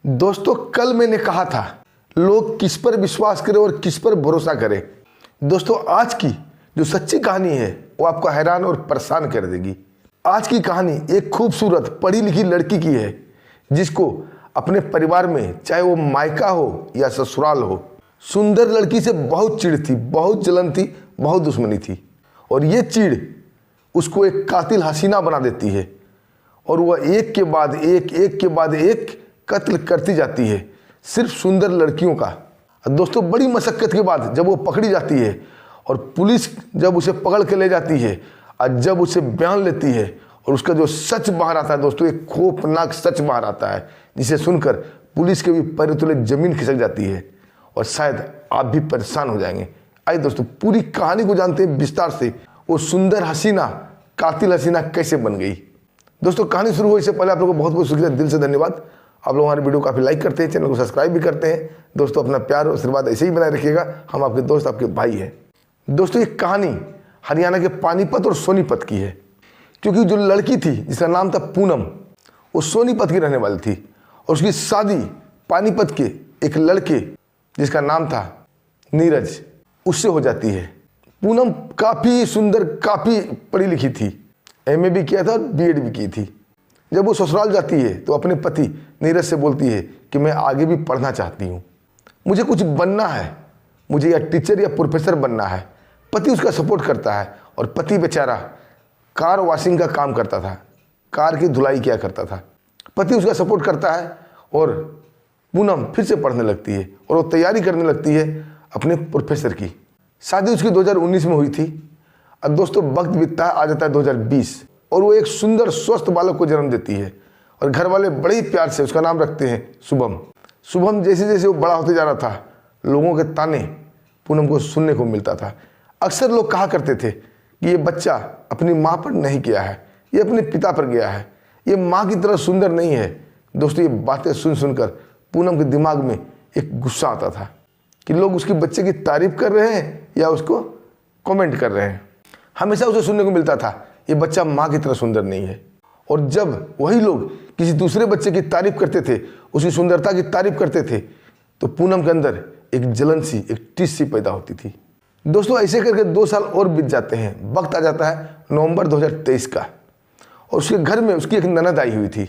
दोस्तों, कल मैंने कहा था लोग किस पर विश्वास करें और किस पर भरोसा करें। दोस्तों, आज की जो सच्ची कहानी है वो आपको हैरान और परेशान कर देगी। आज की कहानी एक खूबसूरत पढ़ी लिखी लड़की की है जिसको अपने परिवार में, चाहे वो मायका हो या ससुराल हो, सुंदर लड़की से बहुत चिढ़ थी, बहुत जलन थी, बहुत दुश्मनी थी। और ये चिढ़ उसको एक कातिल हसीना बना देती है और वह एक के बाद एक कत्ल करती जाती है, सिर्फ सुंदर लड़कियों का। दोस्तों, बड़ी मशक्कत के बाद जब वो पकड़ी जाती है और पुलिस जब उसे पकड़ के ले जाती है और जब उसे बयान लेती है और उसका जो सच बाहर आता है, दोस्तों एक खौफनाक सच बाहर आता है जिसे सुनकर पुलिस के भी पैर तले जमीन खिसक जाती है और शायद आप भी परेशान हो जाएंगे। आइए दोस्तों, पूरी कहानी को जानते हैं विस्तार से। वो सुंदर हसीना कातिल हसीना कैसे बन गई। दोस्तों, कहानी शुरू हो इससे पहले आप लोगों को बहुत बहुत शुक्रिया, दिल से धन्यवाद। आप लोग हमारे वीडियो काफ़ी लाइक करते हैं, चैनल को सब्सक्राइब भी करते हैं। दोस्तों, अपना प्यार और आशीर्वाद ऐसे ही बनाए रखिएगा। हम आपके दोस्त, आपके भाई हैं। दोस्तों, ये कहानी हरियाणा के पानीपत और सोनीपत की है, क्योंकि जो लड़की थी जिसका नाम था पूनम, वो सोनीपत की रहने वाली थी और उसकी शादी पानीपत के एक लड़के जिसका नाम था नीरज, उससे हो जाती है। पूनम काफ़ी सुंदर, काफ़ी पढ़ी लिखी थी, एमए भी किया था और बीएड भी की थी। जब वो ससुराल जाती है तो अपने पति नीरज से बोलती है कि मैं आगे भी पढ़ना चाहती हूँ, मुझे कुछ बनना है, मुझे या टीचर या प्रोफेसर बनना है। पति उसका सपोर्ट करता है और पति बेचारा कार वॉशिंग का काम करता था, कार की धुलाई किया करता था। पति उसका सपोर्ट करता है और पूनम फिर से पढ़ने लगती है और वो तैयारी करने लगती है अपने प्रोफेसर की। शादी उसकी 2019 में हुई थी। अब दोस्तों, वक्त बीतता है, आ जाता है 2020 और वो एक सुंदर स्वस्थ बालक को जन्म देती है और घर वाले बड़े ही प्यार से उसका नाम रखते हैं शुभम। शुभम जैसे जैसे वो बड़ा होते जा रहा था, लोगों के ताने पूनम को सुनने को मिलता था। अक्सर लोग कहा करते थे कि ये बच्चा अपनी माँ पर नहीं गया है, ये अपने पिता पर गया है, ये माँ की तरह सुंदर नहीं है। दोस्तों, ये बातें सुन सुनकर पूनम के दिमाग में एक गुस्सा आता था कि लोग उसके बच्चे की तारीफ कर रहे हैं या उसको कमेंट कर रहे हैं। हमेशा उसे सुनने को मिलता था ये बच्चा माँ की तरह सुंदर नहीं है। और जब वही लोग किसी दूसरे बच्चे की तारीफ करते थे, उसकी सुंदरता की तारीफ करते थे, तो पूनम के अंदर एक जलन सी, एक टिस सी पैदा होती थी। दोस्तों, ऐसे करके 2 साल और बीत जाते हैं। वक्त आ जाता है नवंबर 2023 का और उसके घर में उसकी एक ननद आई हुई थी।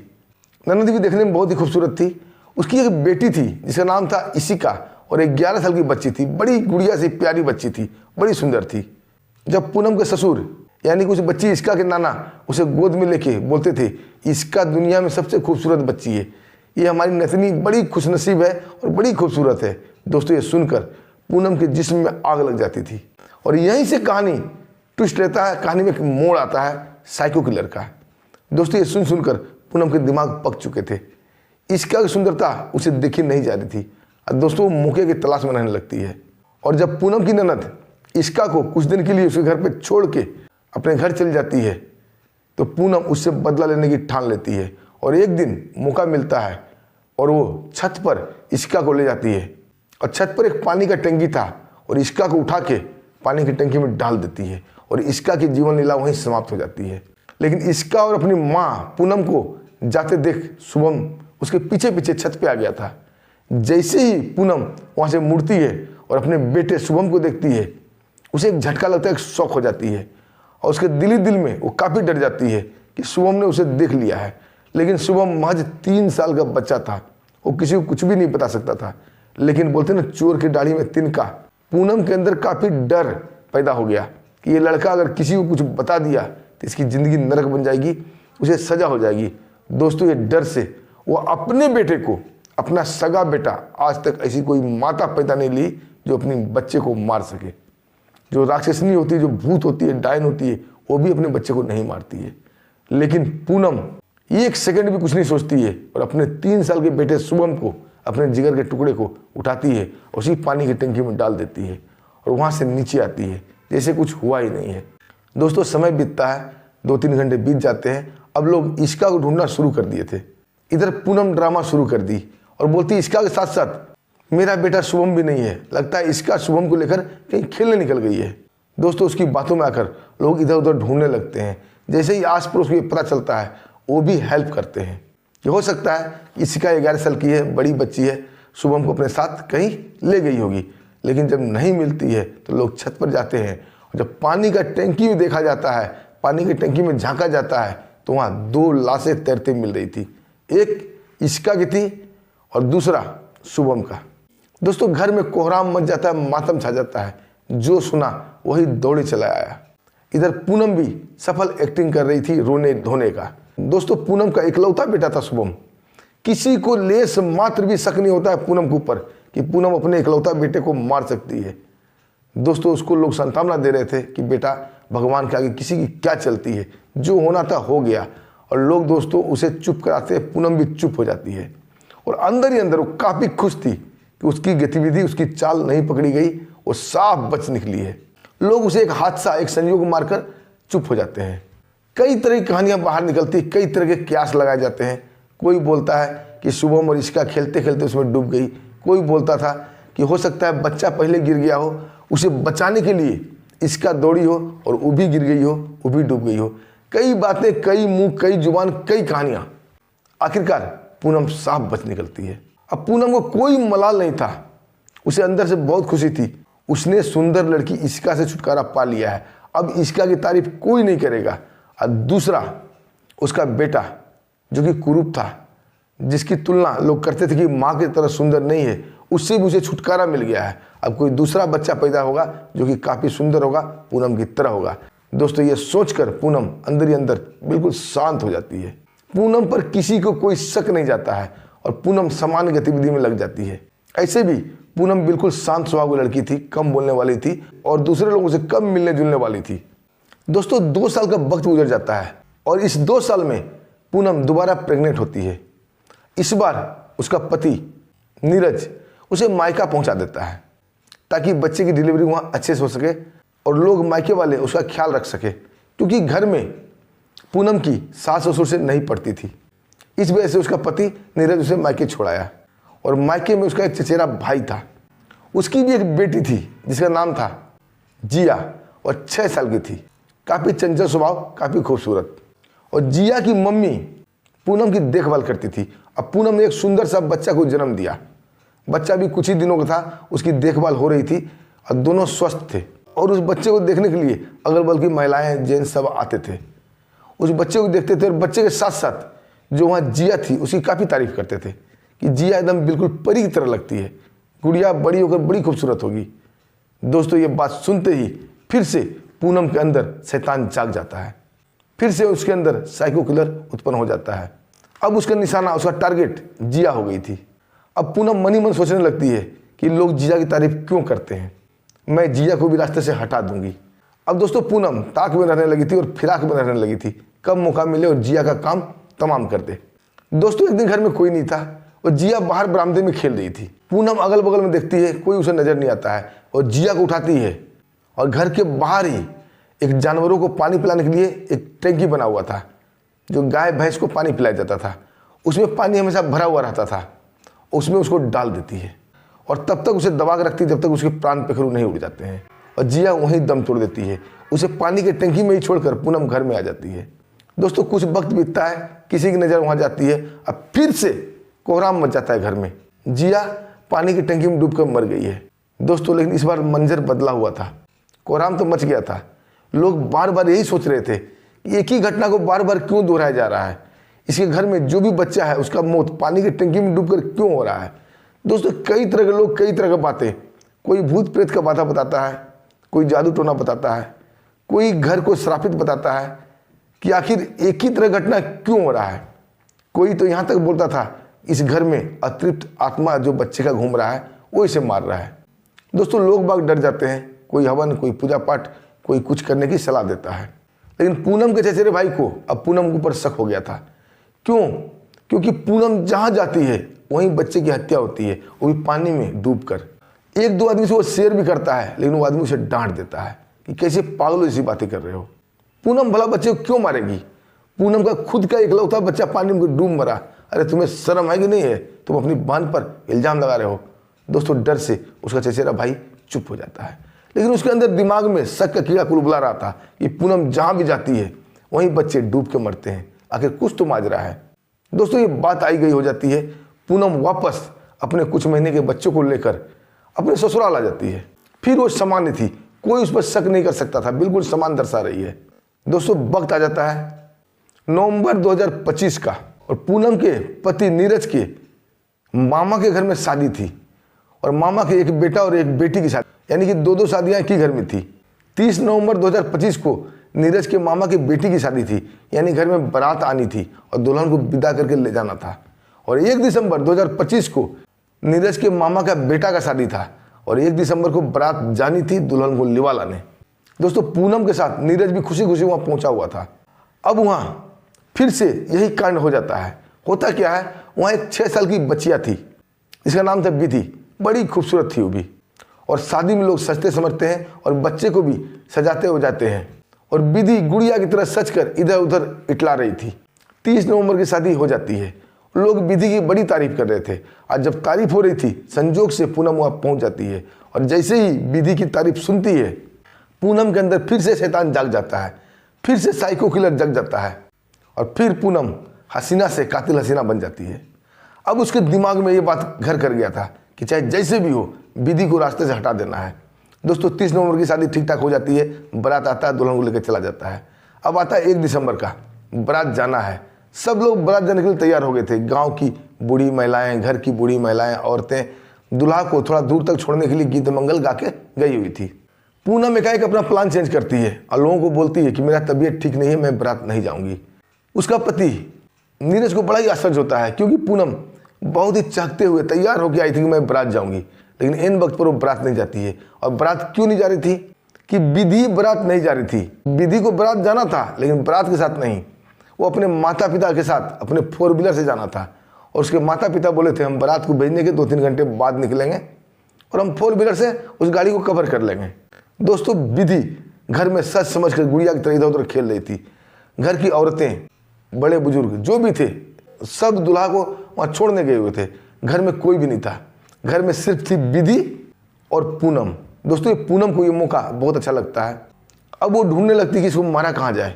ननद भी देखने में बहुत ही खूबसूरत थी। उसकी एक बेटी थी जिसका नाम था इशिका और एक 11 साल की बच्ची थी। बड़ी गुड़िया सी प्यारी बच्ची थी, बड़ी सुंदर थी। जब पूनम के ससुर यानी कि उस बच्ची इसका के नाना उसे गोद में लेके बोलते थे, इसका दुनिया में सबसे खूबसूरत बच्ची है, ये हमारी नतनी बड़ी खुशनसीब है और बड़ी खूबसूरत है। दोस्तों, ये सुनकर पूनम के जिस्म में आग लग जाती थी। और यहीं से कहानी ट्विस्ट लेता है, कहानी में एक मोड़ आता है साइको किलर का। दोस्तों, ये सुन सुनकर पूनम के दिमाग पक चुके थे। इसका की सुंदरता उसे देखी नहीं जा रही थी और दोस्तों, वो मौके की तलाश में रहने लगती है। और जब पूनम की ननद इसका को कुछ दिन के लिए उसके घर पे छोड़ के अपने घर चली जाती है तो पूनम उससे बदला लेने की ठान लेती है। और एक दिन मौका मिलता है और वो छत पर इसका को ले जाती है और छत पर एक पानी का टंकी था और इसका को उठा के पानी की टंकी में डाल देती है और इसका की जीवन लीला वहीं समाप्त हो जाती है। लेकिन इसका और अपनी माँ पूनम को जाते देख शुभम उसके पीछे पीछे छत पे आ गया था। जैसे ही पूनम वहाँ से मुड़ती है और अपने बेटे शुभम को देखती है, उसे एक झटका लगता है, एक शौक हो जाती है और उसके दिल में वो काफ़ी डर जाती है कि शुभम ने उसे देख लिया है। लेकिन शुभम महज 3 साल का बच्चा था, वो किसी को कुछ भी नहीं बता सकता था। लेकिन बोलते ना, चोर की दाढ़ी में तिनका। पूनम के अंदर काफ़ी डर पैदा हो गया कि ये लड़का अगर किसी को कुछ बता दिया तो इसकी ज़िंदगी नरक बन जाएगी, उसे सज़ा हो जाएगी। दोस्तों, ये डर से वो अपने बेटे को, अपना सगा बेटा, आज तक ऐसी कोई माता पैदा नहीं ली जो अपने बच्चे को मार सके। जो राक्षसनी होती है, जो भूत होती है, डायन होती है, वो भी अपने बच्चे को नहीं मारती है। लेकिन पूनम 1 सेकंड भी कुछ नहीं सोचती है और अपने 3 साल के बेटे शुभम को, अपने जिगर के टुकड़े को उठाती है, उसी पानी की टंकी में डाल देती है और वहाँ से नीचे आती है जैसे कुछ हुआ ही नहीं है। दोस्तों, समय बीतता है, 2-3 घंटे बीत जाते हैं। अब लोग इसका को ढूंढना शुरू कर दिए थे। इधर पूनम ड्रामा शुरू कर दी और बोलती इसका के साथ साथ मेरा बेटा शुभम भी नहीं है, लगता है इसका शुभम को लेकर कहीं खेलने निकल गई है। दोस्तों, उसकी बातों में आकर लोग इधर उधर ढूंढने लगते हैं। जैसे ही आस पड़ोस को पता चलता है, वो भी हेल्प करते हैं। कि हो सकता है इसका 11 साल की है, बड़ी बच्ची है, शुभम को अपने साथ कहीं ले गई होगी, लेकिन जब नहीं मिलती है तो लोग छत पर जाते हैं और जब पानी का टंकी में देखा जाता है, पानी की टंकी में झांका जाता है तो वहाँ 2 लाशें तैरते मिल रही थी। एक इश्का की थी और दूसरा शुभम का। दोस्तों घर में कोहराम मच जाता है, मातम छा जाता है। जो सुना वही दौड़े चला आया। इधर पूनम भी सफल एक्टिंग कर रही थी रोने धोने का। दोस्तों पूनम का इकलौता बेटा था शुभम। किसी को लेस मात्र भी शक नहीं होता है पूनम के ऊपर कि पूनम अपने इकलौता बेटे को मार सकती है। दोस्तों उसको लोग सांत्वना दे रहे थे कि बेटा भगवान के आगे किसी की क्या चलती है, जो होना था हो गया। और लोग दोस्तों उसे चुप कराते, पूनम भी चुप हो जाती है और अंदर ही अंदर वो काफ़ी खुश थी कि उसकी गतिविधि, उसकी चाल नहीं पकड़ी गई, वो साफ बच निकली है। लोग उसे एक हादसा, एक संयोग मारकर चुप हो जाते हैं। कई तरह की कहानियां बाहर निकलती, कई तरह के क्यास लगाए जाते हैं। कोई बोलता है कि शुभम और इश्का खेलते खेलते उसमें डूब गई। कोई बोलता था कि हो सकता है बच्चा पहले गिर गया हो, उसे बचाने के लिए इसका दौड़ी हो और वो भी गिर गई हो, वो भी डूब गई हो। कई बातें, कई मुंह, कई जुबान, कई कहानियां। आखिरकार पूनम साफ बच निकलती है। अब पूनम को कोई मलाल नहीं था, उसे अंदर से बहुत खुशी थी। उसने सुंदर लड़की इश्का से छुटकारा पा लिया है। अब इश्का की तारीफ कोई नहीं करेगा। और दूसरा उसका बेटा जो कि कुरूप था, जिसकी तुलना लोग करते थे कि माँ की तरह सुंदर नहीं है, उससे भी उसे छुटकारा मिल गया है। अब कोई दूसरा बच्चा पैदा होगा जो कि काफ़ी सुंदर होगा, पूनम की तरह होगा। दोस्तों ये सोचकर पूनम अंदर ही अंदर बिल्कुल शांत हो जाती है। पूनम पर किसी को कोई शक नहीं जाता है और पूनम सामान्य गतिविधि में लग जाती है। ऐसे भी पूनम बिल्कुल शांत स्वभाव की लड़की थी, कम बोलने वाली थी और दूसरे लोगों से कम मिलने जुलने वाली थी। दोस्तों 2 साल का वक्त गुजर जाता है और इस 2 साल में पूनम दोबारा प्रेग्नेंट होती है। इस बार उसका पति नीरज उसे मायका पहुंचा देता है ताकि बच्चे की डिलीवरी वहाँ अच्छे से हो सके और लोग मायके वाले उसका ख्याल रख सके, क्योंकि घर में पूनम की सास ससुर से नहीं पड़ती थी। इस वजह से उसका पति नीरज उसे मायके छोड़ाया और मायके में उसका एक चचेरा भाई था। उसकी भी एक बेटी थी जिसका नाम था जिया और 6 साल की थी। काफ़ी चंचल स्वभाव, काफ़ी खूबसूरत। और जिया की मम्मी पूनम की देखभाल करती थी। अब पूनम ने एक सुंदर सा बच्चा को जन्म दिया। बच्चा भी कुछ ही दिनों का था, उसकी देखभाल हो रही थी और दोनों स्वस्थ थे। और उस बच्चे को देखने के लिए अगल बगल की महिलाएं, जेंट्स सब आते थे। उस बच्चे को देखते थे और बच्चे के साथ साथ जो वहाँ जिया थी उसकी काफ़ी तारीफ करते थे कि जिया एकदम बिल्कुल परी की तरह लगती है, गुड़िया बड़ी होकर बड़ी खूबसूरत होगी। दोस्तों ये बात सुनते ही फिर से पूनम के अंदर शैतान जाग जाता है। फिर से उसके अंदर साइको किलर उत्पन्न हो जाता है। अब उसका निशाना, उसका टारगेट जिया हो गई थी। अब पूनम मन ही मन सोचने लगती है कि लोग जिया की तारीफ क्यों करते हैं, मैं जिया को भी रास्ते से हटा दूंगी। अब दोस्तों पूनम ताक में रहने लगी थी और फिराक में रहने लगी थी, कब मौका मिले और जिया का काम तमाम कर दे। दोस्तों एक दिन घर में कोई नहीं था और जिया बाहर बरामदे में खेल रही थी। पूनम अगल बगल में देखती है, कोई उसे नजर नहीं आता है और जिया को उठाती है और घर के बाहर ही एक जानवरों को पानी पिलाने के लिए एक टैंकी बना हुआ था, जो गाय भैंस को पानी पिलाया जाता था। उसमें पानी हमेशा भरा हुआ रहता था, उसमें उसको डाल देती है और तब तक उसे दबा के रखती है जब तक उसके प्राण पेखरू नहीं उड़ जाते हैं। और जिया वहीं दम तोड़ देती है। उसे पानी के टंकी में ही छोड़कर पूनम घर में आ जाती है। दोस्तों कुछ वक्त बीतता है, किसी की नज़र वहाँ जाती है। अब फिर से कोहराम मच जाता है घर में। जिया पानी की टंकी में डूबकर मर गई है। दोस्तों लेकिन इस बार मंजर बदला हुआ था, कोहराम तो मच गया था। लोग बार बार यही सोच रहे थे कि एक ही घटना को बार बार क्यों दोहराया जा रहा है, इसके घर में जो भी बच्चा है उसका मौत पानी की टंकी में डूबकर क्यों हो रहा है। दोस्तों कई तरह के लोग कई तरह की बातें, कोई भूत प्रेत का बाधा बताता है, कोई जादू टोना बताता है, कोई घर को श्रापित बताता है कि आखिर एक ही तरह घटना क्यों हो रहा है। कोई तो यहाँ तक बोलता था इस घर में अतृप्त आत्मा जो बच्चे का घूम रहा है वो इसे मार रहा है। दोस्तों लोग बाग डर जाते हैं, कोई हवन, कोई पूजा पाठ, कोई कुछ करने की सलाह देता है। लेकिन पूनम के चचेरे भाई को अब पूनम के ऊपर शक हो गया था। क्यों? क्योंकि पूनम जहाँ जाती है वहीं बच्चे की हत्या होती है, वो भी पानी में डूबकर। 1-2 आदमी से वो शेयर भी करता है, लेकिन वो आदमी उसे डांट देता है कि कैसे पागलों जैसी बातें कर रहे हो। पूनम भला बच्चे को क्यों मारेगी? पूनम का खुद का इकलौता बच्चा पानी में डूब मरा। अरे तुम्हें शर्म है कि नहीं है? तुम अपनी बहन पर इल्जाम लगा रहे हो। दोस्तों डर से उसका चचेरा भाई चुप हो जाता है, लेकिन उसके अंदर दिमाग में शक का कीड़ा कुलबुला रहा था कि पूनम जहाँ भी जाती है वहीं बच्चे डूब के मरते हैं, आखिर कुछ तो माजरा है। दोस्तों ये बात आई गई हो जाती है, पूनम वापस अपने कुछ महीने के बच्चों को लेकर अपने ससुराल आ जाती है। फिर वो सामान्य थी, कोई उस पर शक नहीं कर सकता था, बिल्कुल समान दर्शा रही है। दोस्तों वक्त आ जाता है नवंबर 2025 का, और पूनम के पति नीरज के मामा के घर में शादी थी, और मामा के एक बेटा और एक बेटी की शादी, यानी कि दो शादियां एक ही घर में थी। 30 नवंबर 2025 को नीरज के मामा की बेटी की शादी थी, यानी घर में बारात आनी थी और दुल्हन को विदा करके ले जाना था। और 1 दिसंबर 2025 को नीरज के मामा का बेटा का शादी था, और 1 दिसंबर को बारात जानी थी दुल्हन को लिवा लाने। दोस्तों पूनम के साथ नीरज भी खुशी खुशी वहाँ पहुँचा हुआ था। अब वहाँ फिर से यही कांड हो जाता है। होता क्या है, वहाँ एक 6 साल की बच्चिया थी, जिसका नाम था विधि। बड़ी खूबसूरत थी वो भी, और शादी में लोग सजते समझते हैं और बच्चे को भी सजाते हो जाते हैं, और विधि गुड़िया की तरह सज कर इधर उधर इटला रही थी। 30 नवंबर की शादी हो जाती है। लोग विधि की बड़ी तारीफ कर रहे थे, आज जब तारीफ हो रही थी संजोग से पूनम वहाँ पहुँच जाती है, और जैसे ही विधि की तारीफ सुनती है पूनम के अंदर फिर से शैतान जाग जाता है, फिर से साइको किलर जग जाता है, और फिर पूनम हसीना से कातिल हसीना बन जाती है। अब उसके दिमाग में ये बात घर कर गया था कि चाहे जैसे भी हो विधि को रास्ते से हटा देना है। दोस्तों 30 नवंबर की शादी ठीक ठाक हो जाती है, बारात आता है, दुल्हन को लेकर चला जाता है। अब आता है 1 दिसंबर का, बारात जाना है। सब लोग बारात जाने के लिए तैयार हो गए थे। गांव की बूढ़ी महिलाएं, घर की बूढ़ी महिलाएं, औरतें दुल्हा को थोड़ा दूर तक छोड़ने के लिए गीत मंगल गा के गई हुई थी। पूनम एकाएक अपना प्लान चेंज करती है और लोगों को बोलती है कि मेरा तबीयत ठीक नहीं है, मैं बारात नहीं जाऊंगी। उसका पति नीरज को बड़ा ही आश्चर्य होता है, क्योंकि पूनम बहुत ही चाहते हुए तैयार होकर आई थी कि मैं बारात जाऊंगी, लेकिन इन वक्त पर वो बारात नहीं जाती है। और बारात क्यों नहीं जा रही थी कि विधि बारात नहीं जा रही थी। विधि को बारात जाना था, लेकिन बारात के साथ नहीं, वो अपने माता पिता के साथ अपने 4 व्हीलर से जाना था। और उसके माता पिता बोले थे हम बारात को भेजने के 2-3 घंटे बाद निकलेंगे और हम 4 व्हीलर से उस गाड़ी को कवर कर लेंगे। दोस्तों विधि घर में सच समझ कर गुड़िया की तरह इधर उधर खेल रही थी। घर की औरतें, बड़े बुजुर्ग जो भी थे, सब दुल्हा को वहाँ छोड़ने गए हुए थे। घर में कोई भी नहीं था, घर में सिर्फ थी विधि और पूनम। दोस्तों ये पूनम को ये मौका बहुत अच्छा लगता है। अब वो ढूंढने लगती कि इसको मारा कहाँ जाए।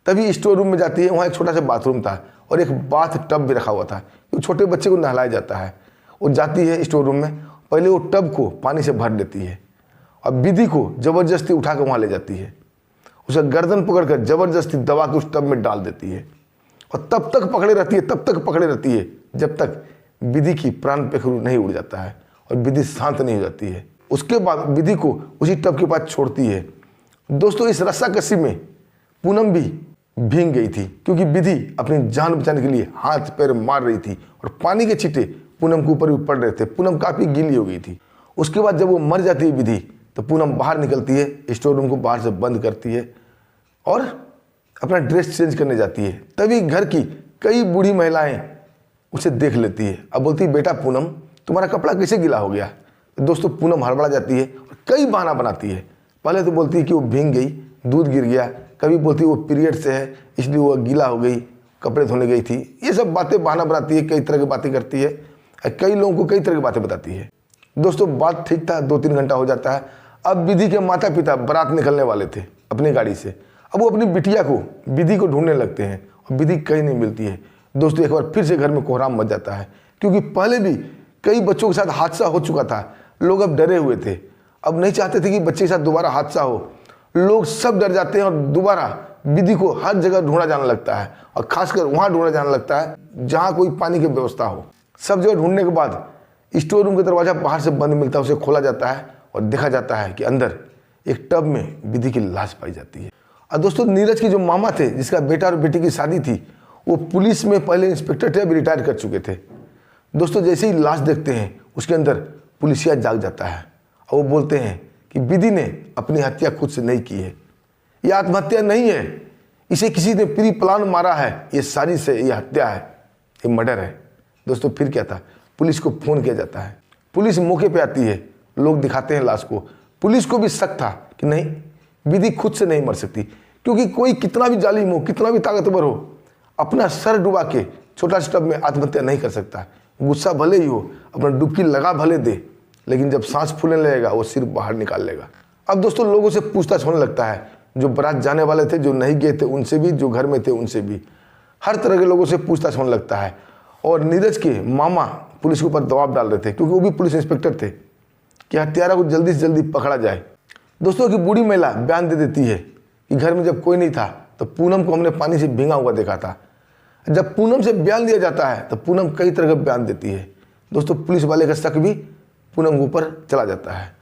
तभी स्टोर रूम में जाती है, वहाँ एक छोटा सा बाथरूम था और एक बाथ टब भी रखा हुआ था, जो छोटे बच्चे को नहलाया जाता है। वो जाती है स्टोर रूम में, पहले वो टब को पानी से भर लेती है और विधि को ज़बरदस्ती उठा कर वहाँ ले जाती है। उसका गर्दन पकड़कर ज़बरदस्ती दबा के उस टब में डाल देती है और तब तक पकड़े रहती है जब तक विधि की प्राण पेखरू नहीं उड़ जाता है और विधि शांत नहीं हो जाती है। उसके बाद विधि को उसी टब के पास छोड़ती है। दोस्तों इस रस्साकसी में पूनम भी भीग गई थी, क्योंकि विधि अपनी जान बचाने के लिए हाथ पैर मार रही थी और पानी के छींटे पूनम के ऊपर भी पड़ रहे थे। पूनम काफ़ी गीली हो गई थी। उसके बाद जब वो मर जाती है विधि, तो पूनम बाहर निकलती है, स्टोर रूम को बाहर से बंद करती है और अपना ड्रेस चेंज करने जाती है। तभी घर की कई बूढ़ी महिलाएं उसे देख लेती है। अब बोलती है बेटा पूनम तुम्हारा कपड़ा कैसे गीला हो गया। तो दोस्तों पूनम हड़बड़ा जाती है और कई बहाना बनाती है। पहले तो बोलती है कि वो भीग गई, दूध गिर गया, कभी बोलती है वो पीरियड से है इसलिए वो गीला हो गई, कपड़े धोने गई थी। ये सब बातें बहाना बनाती है, कई तरह की बातें करती है, कई लोगों को कई तरह की बातें बताती है। दोस्तों बात ठीक था, 2-3 घंटा हो जाता है। अब विधि के माता पिता बारात निकलने वाले थे अपनी गाड़ी से। अब वो अपनी बिटिया को, विधि को ढूंढने लगते हैं और विधि कहीं नहीं मिलती है। दोस्तों एक बार फिर से घर में कोहराम मच जाता है, क्योंकि पहले भी कई बच्चों के साथ हादसा हो चुका था। लोग अब डरे हुए थे, अब नहीं चाहते थे कि बच्चे के साथ दोबारा हादसा हो। लोग सब डर जाते हैं और दोबारा विधि को हर जगह ढूंढा जाने लगता है, और खासकर वहाँ ढूंढा जाने लगता है जहाँ कोई पानी की व्यवस्था हो। सब जगह ढूंढने के बाद स्टोर रूम का दरवाजा बाहर से बंद मिलता है, उसे खोला जाता है और देखा जाता है कि अंदर एक टब में विधि की लाश पाई जाती है। और दोस्तों नीरज के जो मामा थे, जिसका बेटा और बेटी की शादी थी, वो पुलिस में पहले इंस्पेक्टर थे, अभी रिटायर कर चुके थे। दोस्तों जैसे ही लाश देखते हैं उसके अंदर पुलिसिया जाग जाता है और वो बोलते हैं कि विधि ने अपनी हत्या खुद से नहीं की है, ये आत्महत्या नहीं है, इसे किसी ने प्री प्लान मारा है, ये साजिश है, ये हत्या है, ये मर्डर है। दोस्तों फिर क्या था, पुलिस को फ़ोन किया जाता है, पुलिस मौके पे आती है, लोग दिखाते हैं लाश को। पुलिस को भी शक था कि नहीं, विधि खुद से नहीं मर सकती, क्योंकि कोई कितना भी जालिम हो, कितना भी ताकतवर हो, अपना सर डुबा के छोटा सा टब में आत्महत्या नहीं कर सकता। गुस्सा भले ही हो, अपना डुबकी लगा भले दे, लेकिन जब सांस फूलने लगेगा वो सिर्फ बाहर निकाल लेगा। अब दोस्तों लोगों से पूछताछ होने लगता है, जो बारात जाने वाले थे, जो नहीं गए थे उनसे भी, जो घर में थे उनसे भी। हर तरह के लोगों से पूछताछ होने लगता है। और नीरज के मामा पुलिस के ऊपर दबाव डाल रहे थे, क्योंकि वो भी पुलिस इंस्पेक्टर थे, कि हत्यारा को जल्दी से जल्दी पकड़ा जाए। दोस्तों की बूढ़ी महिला बयान दे देती है कि घर में जब कोई नहीं था तो पूनम को हमने पानी से भींगा हुआ देखा था। जब पूनम से बयान लिया जाता है तो पूनम कई तरह का बयान देती है। दोस्तों पुलिस वाले का शक भी पूनम के ऊपर चला जाता है।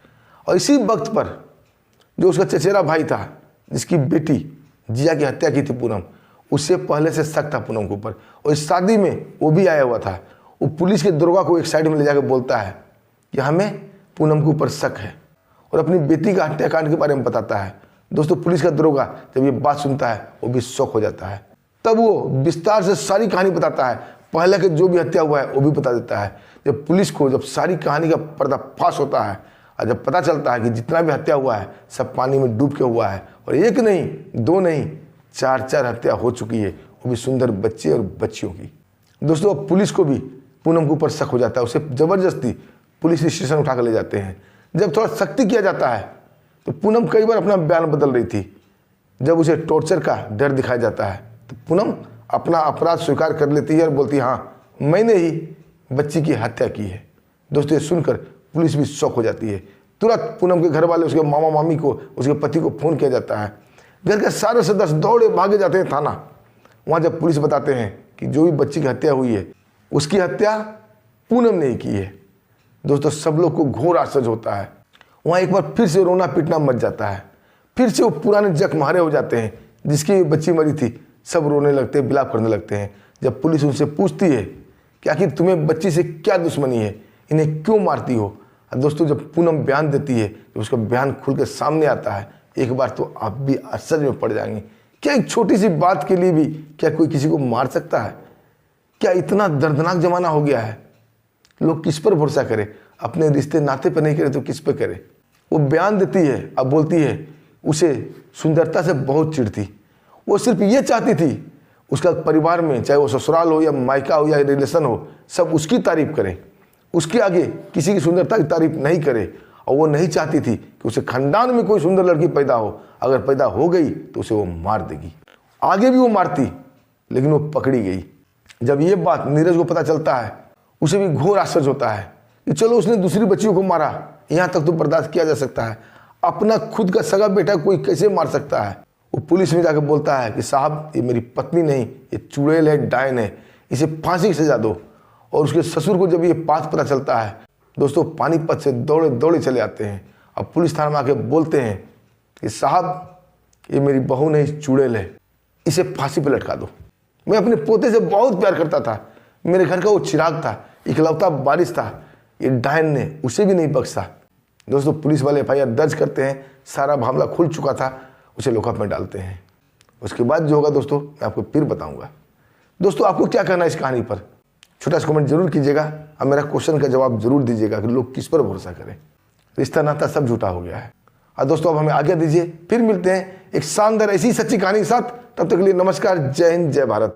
और इसी वक्त पर जो उसका चचेरा भाई था, जिसकी बेटी जिया की हत्या की थी पूनम, उससे पहले से शक था पूनम के ऊपर, और इस शादी में वो भी आया हुआ था। वो पुलिस के दरोगा को एक साइड में ले जाकर बोलता है कि हमें पूनम के ऊपर शक है, और अपनी बेटी का हत्याकांड के बारे में बताता है। दोस्तों पुलिस का दरोगा जब ये बात सुनता है वो भी शॉक हो जाता है। तब वो विस्तार से सारी कहानी बताता है, पहले के जो भी हत्या हुआ है वो भी बता देता है। जब पुलिस को जब सारी कहानी का पर्दाफाश होता है और जब पता चलता है कि जितना भी हत्या हुआ है सब पानी में डूब के हुआ है, और एक नहीं, दो नहीं, चार हत्या हो चुकी है, वो भी सुंदर बच्चे और बच्चियों की। दोस्तों अब पुलिस को भी पूनम के ऊपर शक हो जाता है। उसे जबरदस्ती पुलिस स्टेशन उठा कर ले जाते हैं। जब थोड़ा सख्ती किया जाता है तो पूनम कई बार अपना बयान बदल रही थी। जब उसे टॉर्चर का डर दिखाया जाता है तो पूनम अपना अपराध स्वीकार कर लेती है और बोलती है, हाँ मैंने ही बच्ची की हत्या की है। दोस्तों ये सुनकर पुलिस भी शॉक हो जाती है। तुरंत पूनम के घर वाले, उसके मामा मामी को, उसके पति को फ़ोन किया जाता है। घर के सारे सदस्य दौड़े भागे जाते हैं थाना। वहाँ जब पुलिस बताते हैं कि जो भी बच्ची की हत्या हुई है उसकी हत्या पूनम ने ही की है, दोस्तों सब लोग को घोर आश्चर्य होता है। वहाँ एक बार फिर से रोना पीटना मच जाता है। फिर से वो पुराने जख्म हरे हो जाते हैं। जिसकी बच्ची मरी थी सब रोने लगते हैं, बिलाप करने लगते हैं। जब पुलिस उनसे पूछती है कि आखिर तुम्हें बच्ची से क्या दुश्मनी है, इन्हें क्यों मारती हो। और दोस्तों जब पूनम बयान देती है, जब उसका बयान खुल के सामने आता है, एक बार तो आप भी आश्चर्य में पड़ जाएंगे। क्या एक छोटी सी बात के लिए भी क्या कोई किसी को मार सकता है? क्या इतना दर्दनाक जमाना हो गया है? लोग किस पर भरोसा करें? अपने रिश्ते नाते पर नहीं करे तो किस पर करे? वो बयान देती है, अब बोलती है उसे सुंदरता से बहुत चिढ़ थी। वो सिर्फ ये चाहती थी उसका परिवार में, चाहे वो ससुराल हो या मायका हो या रिलेशन हो, सब उसकी तारीफ करें, उसके आगे किसी की सुंदरता की तारीफ नहीं करे। और वो नहीं चाहती थी कि उसे खानदान में कोई सुंदर लड़की पैदा हो। अगर पैदा हो गई तो उसे वो मार देगी। आगे भी वो मारती, लेकिन वो पकड़ी गई। जब ये बात नीरज को पता चलता है, उसे भी घोर आश्चर्य होता है कि चलो उसने दूसरी बच्चियों को मारा, यहाँ तक तो बर्दाश्त किया जा सकता है, अपना खुद का सगा बेटा कोई कैसे मार सकता है। वो पुलिस में जाकर बोलता है कि साहब ये मेरी पत्नी नहीं, ये चुड़ैल है, डायन है, इसे फांसी की सजा दो। और उसके ससुर को जब ये बात पता चलता है, दोस्तों पानीपत से दौड़े दौड़े चले आते हैं। अब पुलिस थाना में आके बोलते हैं कि साहब ये मेरी बहू नहीं, चुड़ैल है, इसे फांसी पर लटका दो। मैं अपने पोते से बहुत प्यार करता था, मेरे घर का वो चिराग था, इकलौता वारिस था, ये डायन ने उसे भी नहीं बख्शा। दोस्तों पुलिस वाले FIR दर्ज करते हैं, सारा मामला खुल चुका था, उसे लॉकअप में डालते हैं। उसके बाद जो होगा दोस्तों मैं आपको फिर बताऊंगा। दोस्तों आपको क्या कहना है इस कहानी पर? छोटा सा कमेंट जरूर कीजिएगा और मेरा क्वेश्चन का जवाब जरूर दीजिएगा कि लोग किस पर भरोसा करें। रिश्ता नाता सब झूठा हो गया है। और दोस्तों अब हमें आज्ञा दीजिए, फिर मिलते हैं एक शानदार ऐसी सच्ची कहानी के साथ। तब तक के लिए नमस्कार, जय हिंद, जय भारत।